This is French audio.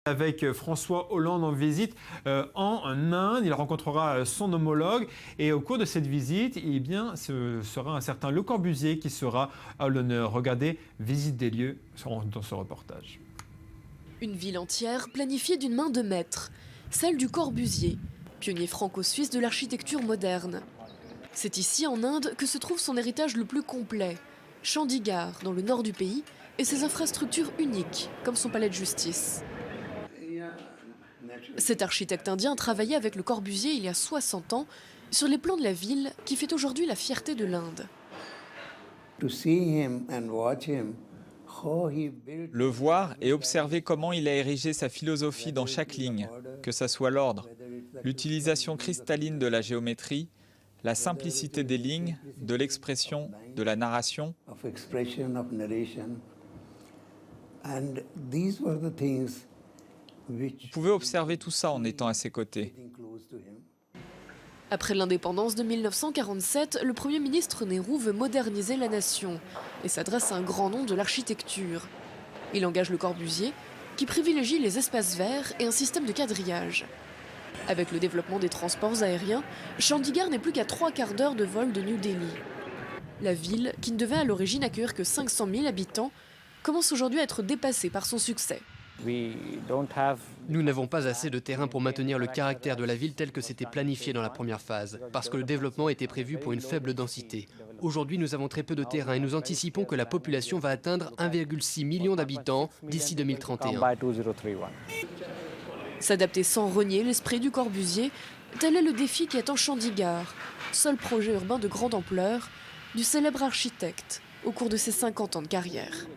Avec François Hollande en visite en Inde, il rencontrera son homologue et au cours de cette visite, eh bien, ce sera un certain Le Corbusier qui sera à l'honneur. Regardez, visite des lieux dans ce reportage. Une ville entière planifiée d'une main de maître, celle du Corbusier, pionnier franco-suisse de l'architecture moderne. C'est ici en Inde que se trouve son héritage le plus complet, Chandigarh dans le nord du pays et ses infrastructures uniques comme son palais de justice. Cet architecte indien travaillait avec Le Corbusier il y a 60 ans sur les plans de la ville qui fait aujourd'hui la fierté de l'Inde. Le voir et observer comment il a érigé sa philosophie dans chaque ligne, que ce soit l'ordre, l'utilisation cristalline de la géométrie, la simplicité des lignes, de l'expression, de la narration. Vous pouvez observer tout ça en étant à ses côtés. Après l'indépendance de 1947, le Premier ministre Nehru veut moderniser la nation et s'adresse à un grand nom de l'architecture. Il engage Le Corbusier, qui privilégie les espaces verts et un système de quadrillage. Avec le développement des transports aériens, Chandigarh n'est plus qu'à 3/4 d'heure de vol de New Delhi. La ville, qui ne devait à l'origine accueillir que 500 000 habitants, commence aujourd'hui à être dépassée par son succès. Nous n'avons pas assez de terrain pour maintenir le caractère de la ville tel que c'était planifié dans la première phase, parce que le développement était prévu pour une faible densité. Aujourd'hui, nous avons très peu de terrain et nous anticipons que la population va atteindre 1,6 million d'habitants d'ici 2031. S'adapter sans renier l'esprit du Corbusier, tel est le défi qui attend Chandigarh, seul projet urbain de grande ampleur du célèbre architecte au cours de ses 50 ans de carrière.